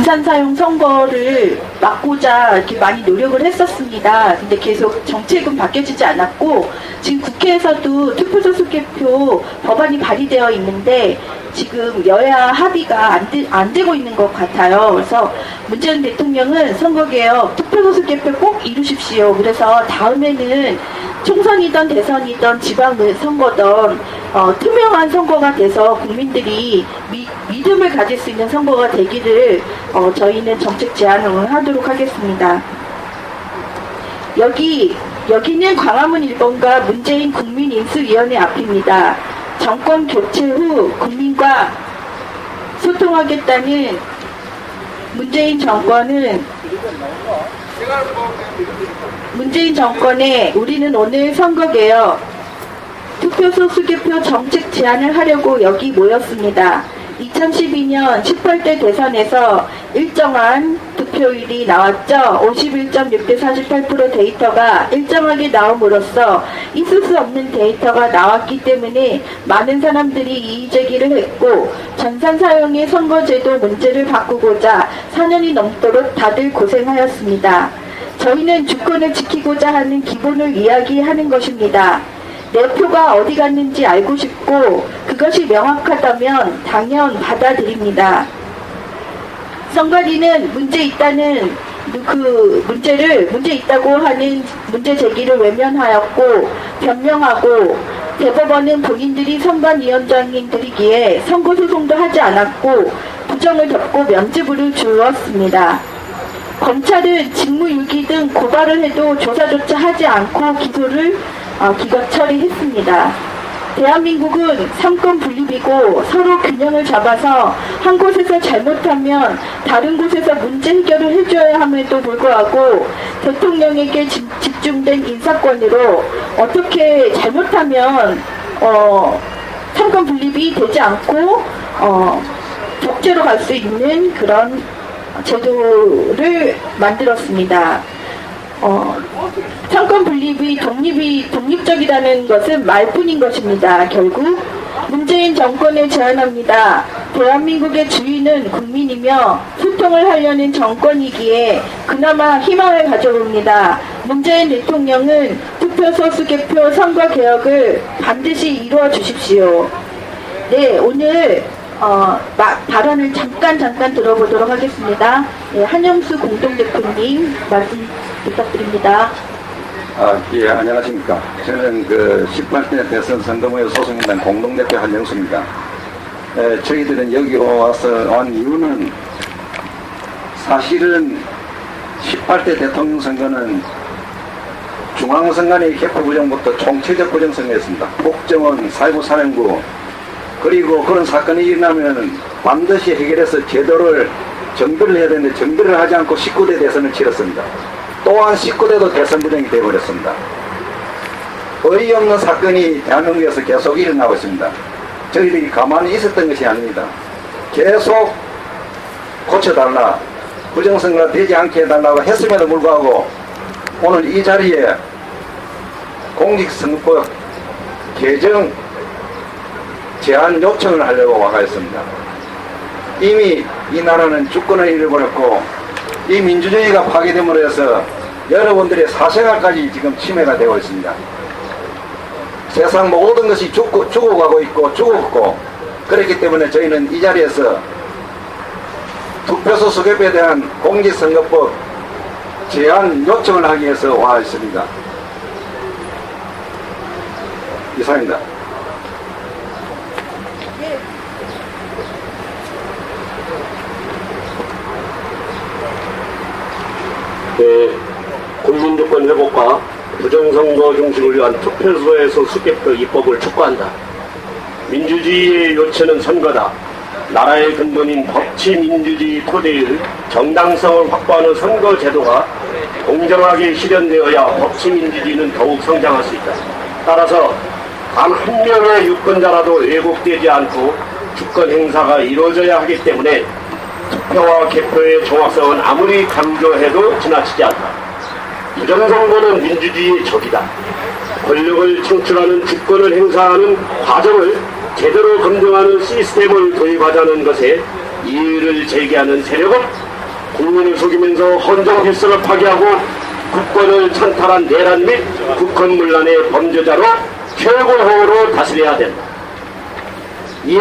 분산 사용 선거를 막고자 이렇게 많이 노력을 했었습니다. 근데 계속 정책은 바뀌어지지 않았고 지금 국회에서도 투표소 수개표 법안이 발의되어 있는데 지금 여야 합의가 안 되고 있는 것 같아요. 그래서 문재인 대통령은 선거개혁, 투표소 수개표 꼭 이루십시오. 그래서 다음에는 총선이든 대선이든 지방선거든 투명한 선거가 돼서 국민들이 믿음을 가질 수 있는 선거가 되기를 저희는 정책 제안을 하도록 하겠습니다. 여기는 광화문 1번가 문재인 국민인수위원회 앞입니다. 정권 교체 후 국민과 소통하겠다는 문재인 정권에 우리는 오늘 선거개혁 투표소 수개표 정책 제안을 하려고 여기 모였습니다. 2012년 18대 대선에서 일정한 득표율이 나왔죠. 51.6대 48% 데이터가 일정하게 나옴으로써 있을 수 없는 데이터가 나왔기 때문에 많은 사람들이 이의제기를 했고 전산 사용의 선거제도 문제를 바꾸고자 4년이 넘도록 다들 고생하였습니다. 저희는 주권을 지키고자 하는 기본을 이야기하는 것입니다. 내 표가 어디 갔는지 알고 싶고 그것이 명확하다면 당연 받아들입니다. 선관위는 문제 있다는 문제 있다고 하는 문제 제기를 외면하였고 변명하고 대법원은 본인들이 선관위원장님들이기에 선고소송도 하지 않았고 부정을 덮고 면죄부를 주었습니다. 검찰은 직무유기 등 고발을 해도 조사조차 하지 않고 기각 처리했습니다. 대한민국은 삼권 분립이고 서로 균형을 잡아서 한 곳에서 잘못하면 다른 곳에서 문제 해결을 해줘야 함에도 불구하고 대통령에게 집중된 인사권으로 어떻게 잘못하면 삼권 분립이 되지 않고 독재로 갈 수 있는 그런 제도를 만들었습니다. 삼권 분립이 독립적이라는 것은 말뿐인 것입니다. 결국 문재인 정권에 제안합니다. 대한민국의 주인은 국민이며 소통을 하려는 정권이기에 그나마 희망을 가져봅니다. 문재인 대통령은 투표소 수개표 선거 개혁을 반드시 이루어 주십시오. 네, 오늘 발언을 잠깐 들어보도록 하겠습니다. 네, 한영수 공동대표님 말씀 부탁드립니다. 예, 안녕하십니까. 저는 18대 대선 선거모의 소속인단 공동대표 한영수입니다. 저희들은 여기 온 이유는 사실은 18대 대통령 선거는 중앙선관위 개표 부정부터 총체적 부정선거였습니다. 국정원, 사회부사령부 그리고 그런 사건이 일어나면 반드시 해결해서 제도를 정비를 해야 되는데 정비를 하지 않고 19대 대선을 치렀습니다. 또한 19대도 대선 부정이 되어버렸습니다. 어이없는 사건이 대한민국에서 계속 일어나고 있습니다. 저희들이 가만히 있었던 것이 아닙니다. 계속 고쳐달라, 부정선거가 되지 않게 해달라고 했음에도 불구하고 오늘 이 자리에 공직선거법 개정 제안 요청을 하려고 와가 있습니다. 이미 이 나라는 주권을 잃어버렸고 이 민주주의가 파괴됨으로 해서 여러분들의 사생활까지 지금 침해가 되고 있습니다. 세상 모든 것이 죽어가고 있고 죽었고 그렇기 때문에 저희는 이 자리에서 투표소 수개표에 대한 공직선거법 제안 요청을 하기 위해서 와 있습니다. 이상입니다. 국민주권 회복과 부정선거 중심을 위한 투표소에서 수개표 입법을 촉구한다. 민주주의의 요체는 선거다. 나라의 근본인 법치민주주의 토대의 정당성을 확보하는 선거제도가 공정하게 실현되어야 법치민주주의는 더욱 성장할 수 있다. 따라서 단 한 명의 유권자라도 왜곡되지 않고 주권 행사가 이루어져야 하기 때문에 투표와 개표의 정확성은 아무리 강조해도 지나치지 않다. 부정선거는 민주주의의 적이다. 권력을 창출하는 주권을 행사하는 과정을 제대로 검증하는 시스템을 도입하자는 것에 이의를 제기하는 세력은 국민을 속이면서 헌정 질서를 파괴하고 국권을 찬탈한 내란 및 국헌문란의 범죄자로 최고형으로 다스려야 된다. 이에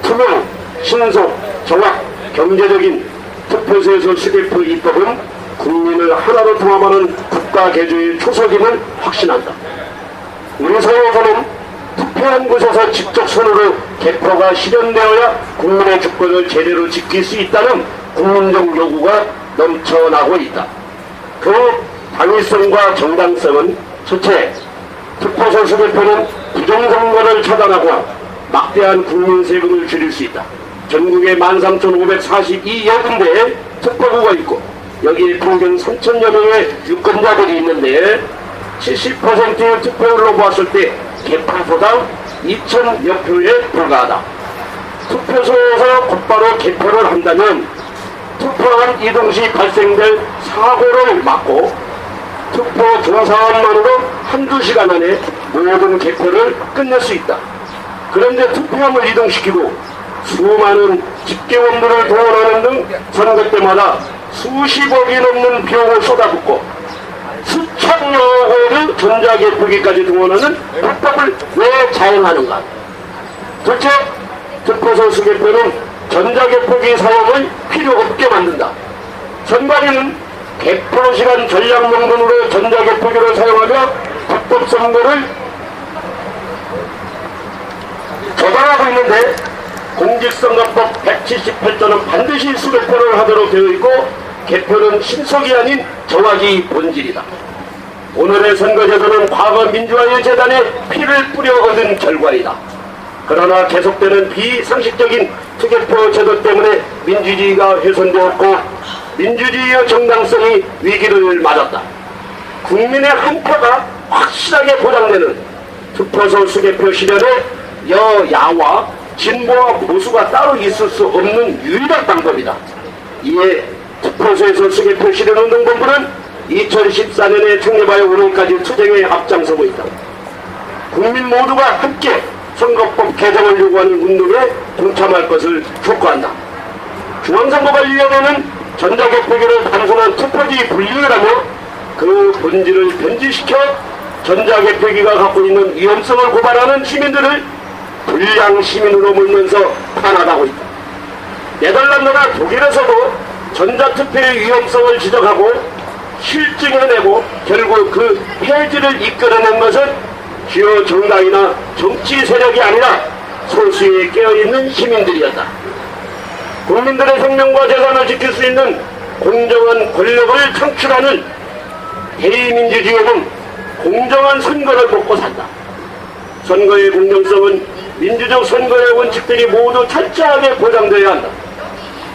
투명, 신속, 정확, 경제적인 투표소에서 수개표 입법은 국민을 하나로 통합하는 국가 개조의 초석임을 확신한다. 우리 사회에서는 투표한 곳에서 직접 손으로 개표가 실현되어야 국민의 주권을 제대로 지킬 수 있다는 국민적 요구가 넘쳐나고 있다. 그 당위성과 정당성은 첫째, 투표소 수개표는 부정선거를 차단하고 막대한 국민 세금을 줄일 수 있다. 전국에 13,542여 군데의 투표구가 있고 여기에 평균 3,000여 명의 유권자들이 있는데 70%의 투표율로 보았을 때 개표소당 2,000여 표에 불과하다. 투표소에서 곧바로 개표를 한다면 투표한 이동 시 발생될 사고를 막고 투표 종사원만으로 한두 시간 안에 모든 개표를 끝낼 수 있다. 그런데 투표함을 이동시키고 수많은 집계원들을 동원하는 등 선거 때마다 수십억이 넘는 비용을 쏟아붓고 수천여 개의 전자개표기까지 동원하는 불법을 왜 자행하는가? 둘째, 투표소 수개표는 전자개표기 사용을 필요 없게 만든다. 선관위는 개표 시간 전략 명분으로 전자개표기를 사용하며 불법 선거를 저장하고 있는데 공직선거법 178조는 반드시 수개표를 하도록 되어 있고 개표는 신속이 아닌 정확이 본질이다. 오늘의 선거제도는 과거 민주화의 재단에 피를 뿌려 얻은 결과이다. 그러나 계속되는 비상식적인 투개표 제도 때문에 민주주의가 훼손되었고 민주주의의 정당성이 위기를 맞았다. 국민의 한 표가 확실하게 보장되는 투표소 수개표 실현에 여야와 진보와 보수가 따로 있을 수 없는 유일한 방법이다. 이에 투표소에서 수개표 실현운동본부는 2014년에 총리바의 오늘까지 투쟁에 앞장서고 있다. 국민 모두가 함께 선거법 개정을 요구하는 운동에 동참할 것을 촉구한다. 중앙선거관리위원회는 전자개표기를 단순한 투표지 분류라며 그 본질을 변질시켜 전자개표기가 갖고 있는 위험성을 고발하는 시민들을 불량 시민으로 몰면서 탄압하고 있다. 네덜란드나 독일에서도 전자투표의 위험성을 지적하고 실증해내고 결국 그 폐지를 이끌어낸 것은 주요 정당이나 정치 세력이 아니라 소수에 깨어있는 시민들이었다. 국민들의 생명과 재산을 지킬 수 있는 공정한 권력을 창출하는 대의민주주의는 공정한 선거를 먹고 산다. 선거의 공정성은 민주적 선거의 원칙들이 모두 철저하게 보장되어야 한다.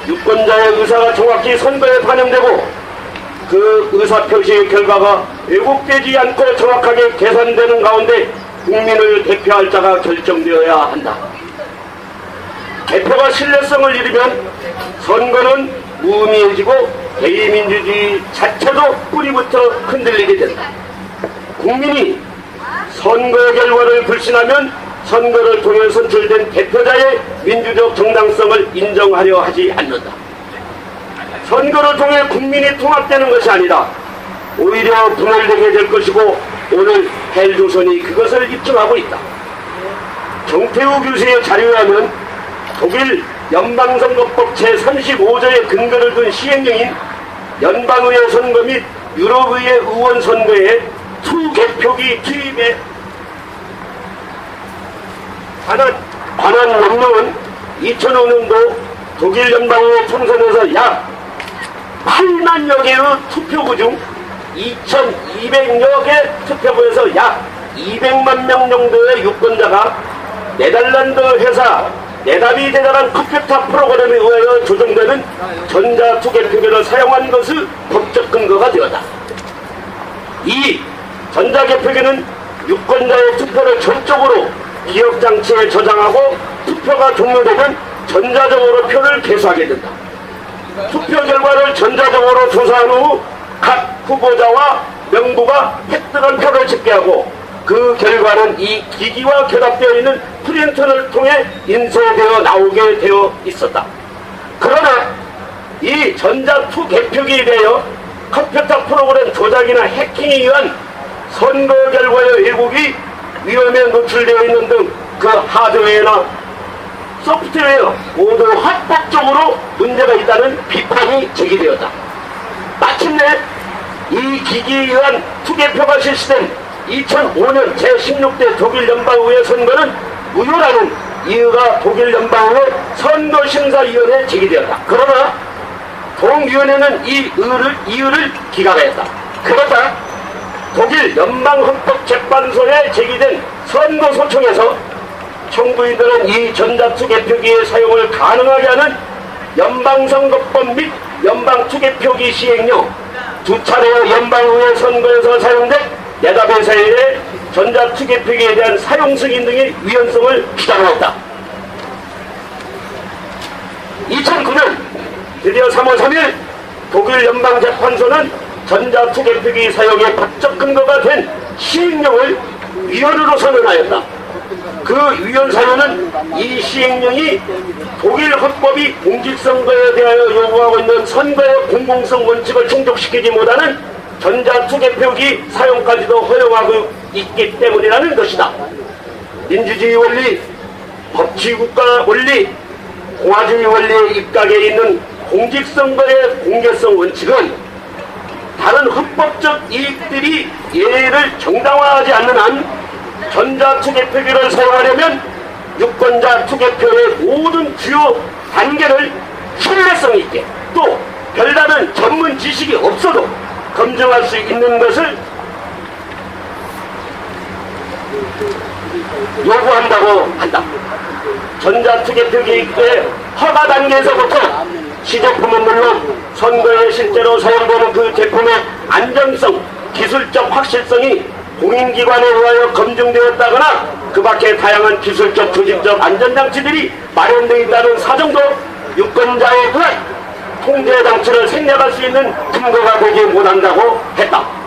유권자의 의사가 정확히 선거에 반영되고 그 의사표시의 결과가 왜곡되지 않고 정확하게 계산되는 가운데 국민을 대표할 자가 결정되어야 한다. 개표가 신뢰성을 잃으면 선거는 무의미해지고 대의민주주의 자체도 뿌리부터 흔들리게 된다. 국민이 선거 결과를 불신하면 선거를 통해 선출된 대표자의 민주적 정당성을 인정하려 하지 않는다. 선거를 통해 국민이 통합되는 것이 아니라 오히려 분열되게 될 것이고 오늘 헬조선이 그것을 입증하고 있다. 정태우 교수의 자료에 하면 독일 연방선거법 제35조의 근거를 둔 시행령인 연방의회 선거 및 유럽의회 의원 선거에 투개표기 투입에 관한 명령은 2005년도 독일 연방의회 총선에서 약 8만여 개의 투표구 중 2,200여 개 투표구에서 약 200만 명 정도의 유권자가 네덜란드 회사 네다비 대단한 컴퓨터 프로그램에 의하여 조정되는 전자투개표기를 사용한 것이 법적 근거가 되었다. 이 전자개표기는 유권자의 투표를 전적으로 기억장치에 저장하고 투표가 종료되면 전자적으로 표를 개수하게 된다. 투표 결과를 전자적으로 조사한 후 각 후보자와 명부가 획득한 표를 집계하고 그 결과는 이 기기와 결합되어 있는 프린터를 통해 인쇄되어 나오게 되어 있었다. 그러나 이 전자2 개표기에 대하여 컴퓨터 프로그램 조작이나 해킹에 의한 선거 결과의 왜곡이 위험에 노출되어 있는 등 그 하드웨어나 소프트웨어 모두 합법적으로 문제가 있다는 비판이 제기되었다. 마침내 이 기기에 의한 투개표가 실시된 2005년 제16대 독일 연방의회 선거는 무효라는 이유가 독일 연방의회 선거심사위원회에 제기되었다. 그러나 동위원회는 이 이유를 기각하였다. 그러자 독일 연방헌법재판소에 제기된 선거소청에서 청구인들은 이 전자투개표기의 사용을 가능하게 하는 연방선거법 및 연방투개표기 시행령, 두 차례의 연방의회 선거에서 사용된 내다배사의 전자투개표기에 대한 사용 승인 등의 위헌성을 주장하였다. 2009년 드디어 3월 3일 독일 연방재판소는 전자투개표기 사용의 법적 근거가 된 시행령을 위헌으로 선언하였다. 그 위헌 사유는 이 시행령이 독일 헌법이 공직선거에 대하여 요구하고 있는 선거의 공공성 원칙을 충족시키지 못하는 전자투개표기 사용까지도 허용하고 있기 때문이라는 것이다. 민주주의 원리, 법치국가 원리, 공화주의 원리의 입각에 있는 공직선거의 공개성 원칙은 다른 헌법적 이익들이 예를 정당화하지 않는 한 전자투개표기를 사용하려면 유권자 투개표의 모든 주요 단계를 신뢰성 있게 또 별다른 전문 지식이 없어도 검증할 수 있는 것을 요구한다고 한다. 전자투개표기의 허가 단계에서부터 시제품은 물론 선거에 실제로 사용되는 그 제품의 안전성, 기술적 확실성이 공인기관에 의하여 검증되었다거나 그 밖에 다양한 기술적, 조직적 안전장치들이 마련되어 있다는 사정도 유권자에 의한 통제장치를 생략할 수 있는 근거가 되지 못한다고 했다.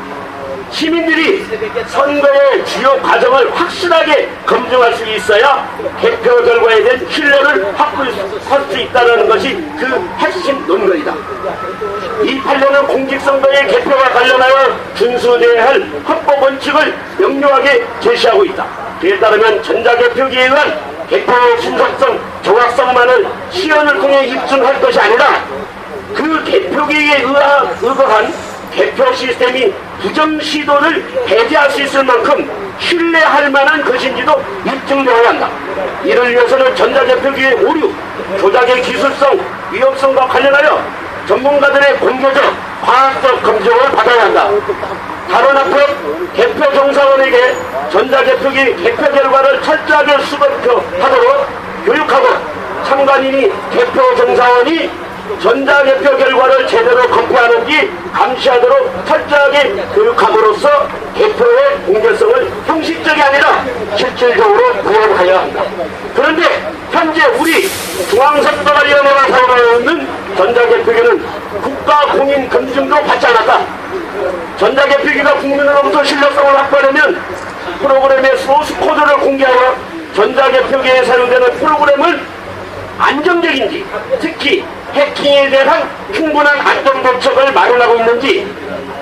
시민들이 선거의 주요 과정을 확실하게 검증할 수 있어야 개표 결과에 대한 신뢰를 확보할 수 있다는 것이 그 핵심 논거이다. 이 판례는 공직선거의 개표와 관련하여 준수되어야 할 헌법 원칙을 명료하게 제시하고 있다. 그에 따르면 전자개표기에 의한 개표의 신속성, 정확성만을 시연을 통해 입증할 것이 아니라 그 개표기에 의거한 개표 시스템이 부정 시도를 배제할 수 있을 만큼 신뢰할 만한 것인지도 입증되어야 한다. 이를 위해서는 전자개표기의 오류, 조작의 기술성, 위험성과 관련하여 전문가들의 공개적, 과학적 검증을 받아야 한다. 다른 한편 개표 종사원에게 전자개표기 개표 결과를 철저하게 수급하도록 교육하고 참관인이 개표 종사원이 전자개표 결과를 제대로 검토하는지 감시하도록 철저하게 교육함으로써 개표의 공개성을 형식적이 아니라 실질적으로 구현하여야 한다. 그런데 현재 우리 중앙선거관리위원회가 사용하고 있는 전자개표기는 국가공인 검증도 받지 않았다. 전자개표기가 국민으로부터 신뢰성을 확보하려면 프로그램의 소스 코드를 공개하여 전자개표기에 사용되는 프로그램을 안정적인지, 특히 해킹에 대한 충분한 안전 대책을 마련하고 있는지,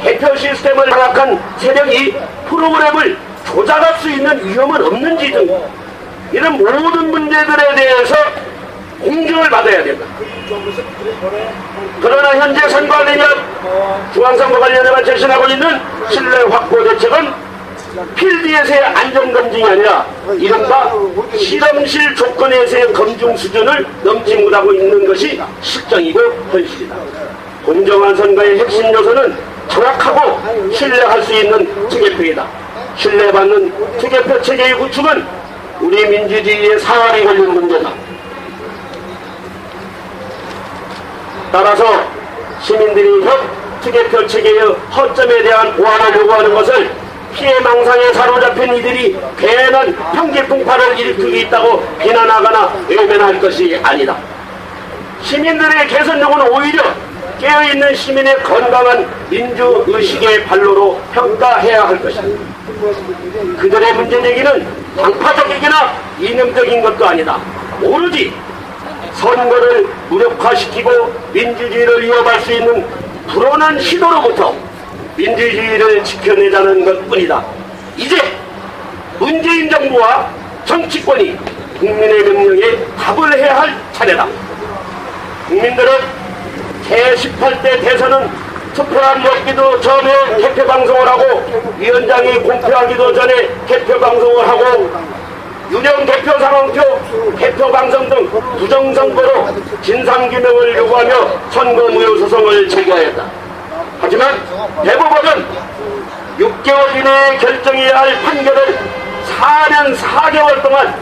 개표 시스템을 장악한 세력이 프로그램을 조작할 수 있는 위험은 없는지 등 이런 모든 문제들에 대해서 공증을 받아야 된다. 그러나 현재 선거관리위원 중앙선거관리위원회가 제시하고 있는 신뢰 확보 대책은 필드에서의 안전검증이 아니라 이른바 실험실 조건에서의 검증 수준을 넘지 못하고 있는 것이 실정이고 현실이다. 공정한 선거의 핵심 요소는 정확하고 신뢰할 수 있는 투개표이다. 신뢰받는 투개표 체계의 구축은 우리 민주주의의 사활이 걸린 문제다. 따라서 시민들이 현 투개표 체계의 허점에 대한 보완을 요구하는 것을 피해망상에 사로잡힌 이들이 괜한 평기풍파를 일으키고 있다고 비난하거나 외면할 것이 아니다. 시민들의 개선 요구는 오히려 깨어있는 시민의 건강한 민주의식의 발로로 평가해야 할 것이다. 그들의 문제제기는 당파적이거나 이념적인 것도 아니다. 오로지 선거를 무력화시키고 민주주의를 위협할 수 있는 불온한 시도로부터 민주주의를 지켜내자는 것뿐이다. 이제 문재인 정부와 정치권이 국민의 명령에 답을 해야 할 차례다. 국민들은 제18대 대선은 투표한 먹기도 전에 개표 방송을 하고 위원장이 공표하기도 전에 개표 방송을 하고 유령 개표 상황표, 개표 방송 등 부정선거로 진상규명을 요구하며 선거무효 소송을 제기하였다. 하지만 대법원은 6개월 이내에 결정해야 할 판결을 4년 4개월 동안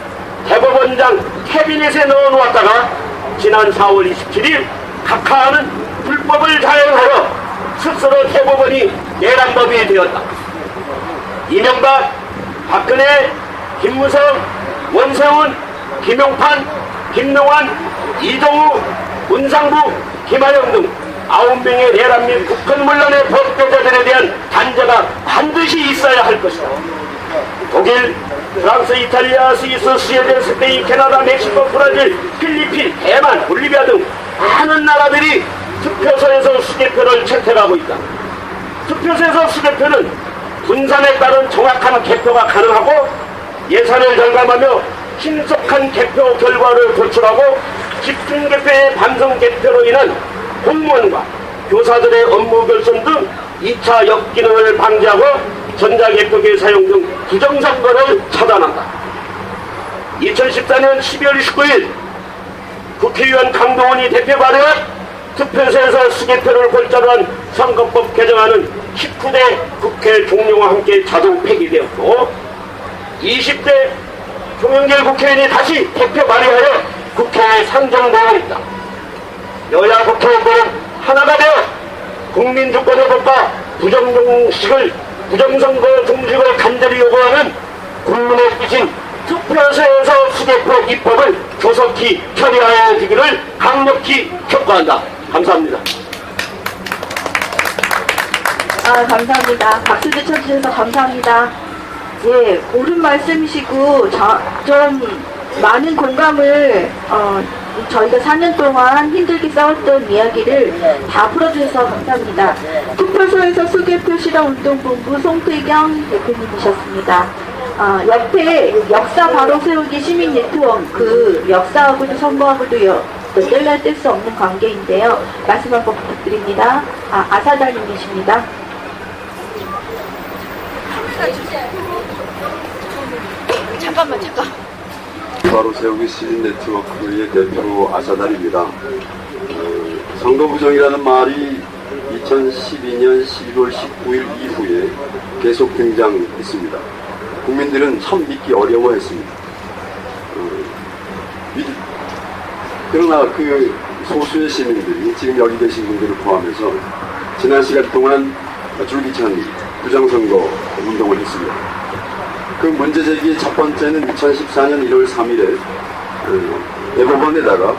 대법원장 캐비넷에 넣어놓았다가 지난 4월 27일 각하하는 불법을 자행하여 스스로 대법원이 내란법이 되었다. 이명박, 박근혜, 김무성, 원세훈, 김용판, 김용환, 이동우, 문상부, 김하영 등 9명의 내란 및 국헌문란의 법조자들에 대한 단죄가 반드시 있어야 할 것이다. 독일, 프랑스, 이탈리아, 스위스, 스웨덴, 스페인, 캐나다, 멕시코, 브라질, 필리핀, 대만, 볼리비아 등 많은 나라들이 투표소에서 수개표를 채택하고 있다. 투표소에서 수개표는 분산에 따른 정확한 개표가 가능하고 예산을 절감하며 신속한 개표 결과를 도출하고 집중개표의 반성개표로 인한 공무원과 교사들의 업무 결손 등 2차 역기능을 방지하고 전자개표기의 사용 등 부정선거를 차단한다. 2014년 12월 29일 국회의원 강동원이 대표 발의한 투표소에서 수개표를 골자로 한 선거법 개정안은 19대 국회 종료와 함께 자동 폐기되었고 20대 송영길 국회의원이 다시 대표 발의하여 국회에 상정되어 있다. 여야 국회의원들은 하나가 되어 국민주권회복과 부정선거 종식을 간절히 요구하는 국민의 뜻인 투표소에서 수개표 입법을 조속히 처리하여 주기를 강력히 촉구한다. 감사합니다. 감사합니다. 박수도 쳐주셔서 감사합니다. 예, 옳은 말씀이시고, 좀 많은 공감을, 저희가 4년 동안 힘들게 싸웠던 이야기를 다 풀어주셔서 감사합니다. 투표소에서 수개표 실험운동본부 송태경 대표님이셨습니다. 옆에 역사 바로 세우기 시민 네트워크, 그 역사하고도 선거하고도 뗄래야 뗄 수 없는 관계인데요. 말씀 한번 부탁드립니다. 아사다님이십니다. 잠깐. 바로 세우기 시민 네트워크의 대표 아사달입니다. 선거 부정이라는 말이 2012년 12월 19일 이후에 계속 등장했습니다. 국민들은 참 믿기 어려워했습니다. 그러나 그 소수의 시민들이 지금 여기 계신 분들을 포함해서 지난 시간 동안 줄기찬 부정선거 운동을 했습니다. 그 문제 제기의 첫 번째는 2014년 1월 3일에 대법원에다가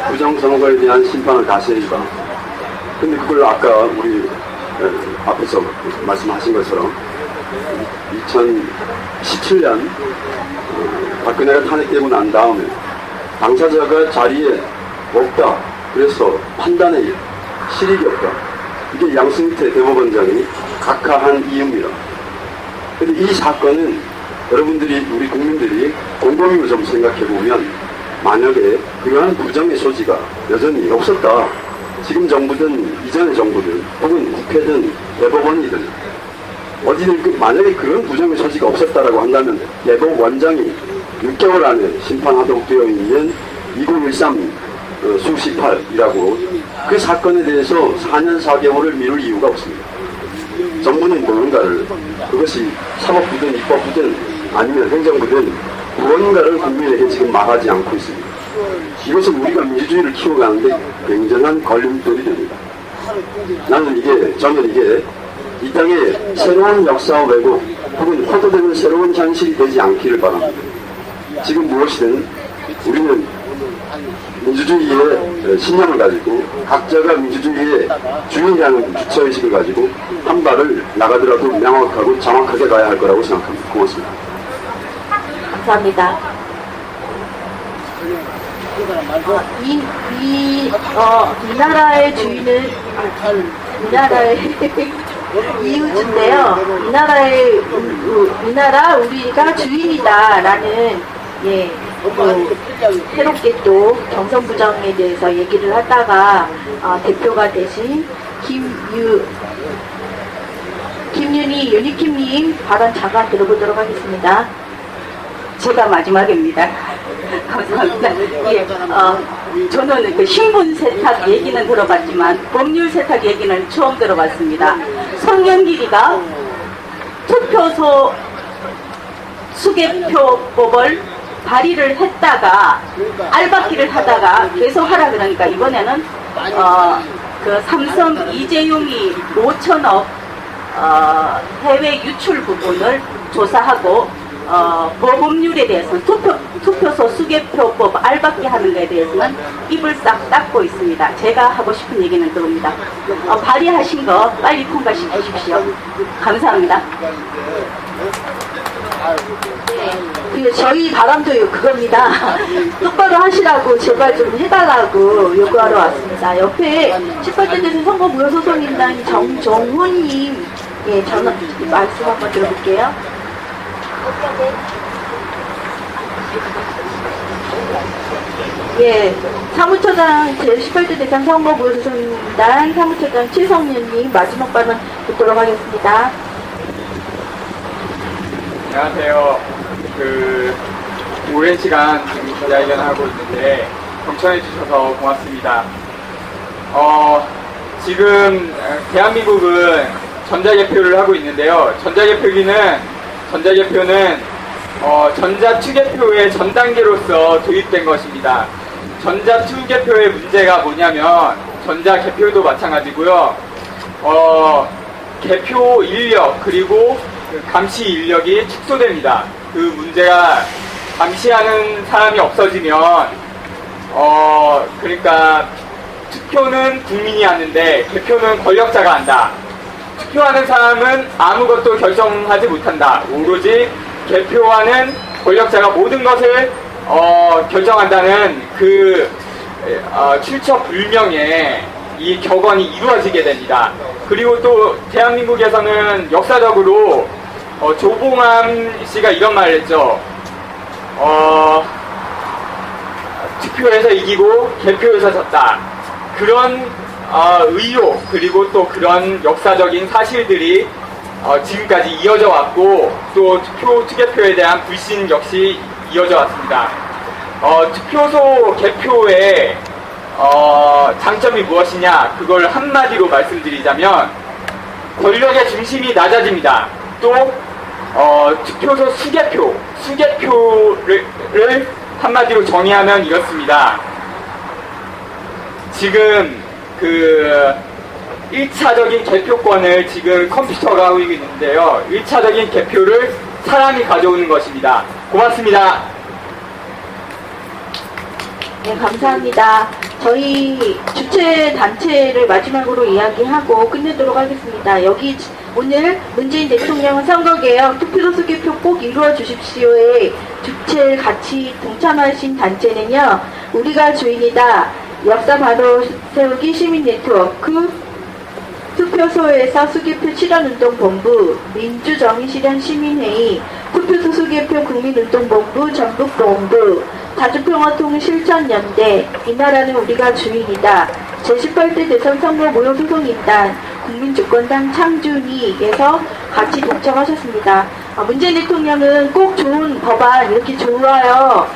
부정선거에 대한 심판을 다시 해주다. 근데 그걸 아까 우리 앞에서 말씀하신 것처럼 2017년 박근혜가 탄핵되고 난 다음에 당사자가 자리에 없다. 그래서 판단에 실익이 없다. 이게 양승태 대법원장이 각하한 이유입니다. 근데 이 사건은 여러분들이, 우리 국민들이 곰곰이 좀 생각해보면 만약에 그러한 부정의 소지가 여전히 없었다. 지금 정부든 이전의 정부든 혹은 국회든 대법원이든 어디든 만약에 그런 부정의 소지가 없었다라고 한다면 대법원장이 6개월 안에 심판하도록 되어 있는 2013 수시팔이라고 그 사건에 대해서 4년 4개월을 미룰 이유가 없습니다. 정부는 무언가를, 그것이 사법부든 입법부든 아니면 행정부든 무언가를 국민에게 지금 말하지 않고 있습니다. 이것은 우리가 민주주의를 키워가는데 굉장한 걸림돌이 됩니다. 저는 이게 이 땅에 새로운 역사와 왜곡 혹은 호도되는 새로운 현실이 되지 않기를 바랍니다. 지금 무엇이든 우리는 민주주의의 신념을 가지고 각자가 민주주의의 주인이라는 주체의식을 가지고 한 발을 나가더라도 명확하고 정확하게 가야 할 거라고 생각합니다. 고맙습니다. 감사합니다. 이 나라의 주인은 이 나라의 이웃인데요. 이 나라 우리가 주인이다라는 새롭게 또 경선부정에 대해서 얘기를 하다가 대표가 되신 김윤희 유니킴님 발언 잠깐 들어보도록 하겠습니다. 제가 마지막입니다. 감사합니다. 예, 저는 그 신분 세탁 얘기는 들어봤지만 법률 세탁 얘기는 처음 들어봤습니다. 성년길이가 투표소 수개표법을 발의를 했다가 알박기를 하다가 계속 하라 그러니까 이번에는 그 삼성 이재용이 5천억 해외 유출 부분을 조사하고 법률에 대해서는 투표소 수개표법 알박기 하는 것에 대해서는 입을 싹 닫고 있습니다. 제가 하고 싶은 얘기는 그겁니다. 발의하신 거 빨리 통과시키십시오. 감사합니다. 저희 바람도 그겁니다. 똑바로 하시라고 제발 좀 해달라고 요구하러 왔습니다. 옆에 18대 대선 선거무효소송인단 정종훈님 전화 말씀 한번 들어볼게요. 사무처장 제18대 대선 선거무효소송인단 사무처장 최성윤님 마지막 발언 듣도록 하겠습니다. 안녕하세요. 오랜 시간 지금 기자회견을 하고 있는데 경청해 주셔서 고맙습니다. 지금 대한민국은 전자개표를 하고 있는데요. 전자개표는 전자투개표의 전 단계로서 도입된 것입니다. 전자투개표의 문제가 뭐냐면 전자개표도 마찬가지고요. 개표 인력 그리고 감시 인력이 축소됩니다. 그 문제가 감시하는 사람이 없어지면 그러니까 투표는 국민이 하는데 개표는 권력자가 한다. 투표하는 사람은 아무것도 결정하지 못한다. 오로지 개표하는 권력자가 모든 것을 결정한다는 그 출처불명의 이 격언이 이루어지게 됩니다. 그리고 또 대한민국에서는 역사적으로 조봉암 씨가 이런 말을 했죠. 투표에서 이기고 개표에서 졌다. 그런 의혹 그리고 또 그런 역사적인 사실들이 지금까지 이어져 왔고 또 투개표에 대한 불신 역시 이어져 왔습니다. 투표소 개표의 장점이 무엇이냐 그걸 한마디로 말씀드리자면 권력의 중심이 낮아집니다. 또 투표소 수개표를 한마디로 정의하면 이렇습니다. 지금 1차적인 개표권을 지금 컴퓨터가 하고 있는데요. 1차적인 개표를 사람이 가져오는 것입니다. 고맙습니다. 네, 감사합니다. 저희 주최 단체를 마지막으로 이야기하고 끝내도록 하겠습니다. 여기 오늘 문재인 대통령은 선거개혁 투표소 수개표 꼭 이루어 주십시오에 주최 같이 동참하신 단체는요. 우리가 주인이다. 역사 바로 세우기 시민 네트워크 투표소에서 수개표 실현운동본부 민주정의실현 시민회의 투표소 수개표 국민운동본부 전북본부 다주평화통일실천연대 이 나라는 우리가 주인이다. 제18대 대선 선거 무효소송인단 국민주권당 창준이에서 같이 동참하셨습니다. 문재인 대통령은 꼭 좋은 법안 이렇게 좋아요.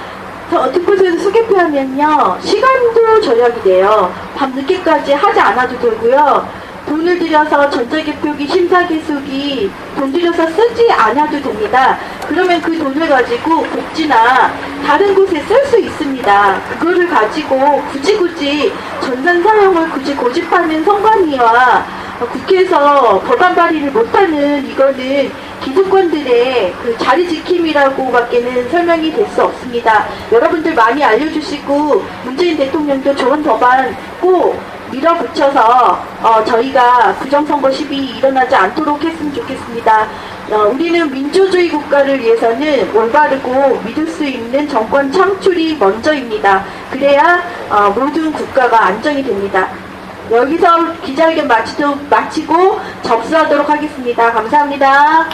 투표소에서 수개표하면요 시간도 절약이 돼요. 밤늦게까지 하지 않아도 되고요. 돈을 들여서 전자개표기 심사계수기 돈 들여서 쓰지 않아도 됩니다. 그러면 그 돈을 가지고 복지나 다른 곳에 쓸 수 있습니다. 그거를 가지고 굳이 전산 사용을 굳이 고집하는 선관위와 국회에서 법안 발의를 못하는 이거는 기득권들의 그 자리 지킴이라고 밖에는 설명이 될 수 없습니다. 여러분들 많이 알려주시고 문재인 대통령도 좋은 법안 꼭 밀어붙여서 저희가 부정선거 시비 일어나지 않도록 했으면 좋겠습니다. 우리는 민주주의 국가를 위해서는 올바르고 믿을 수 있는 정권 창출이 먼저입니다. 그래야 모든 국가가 안정이 됩니다. 여기서 기자회견 마치고 접수하도록 하겠습니다. 감사합니다.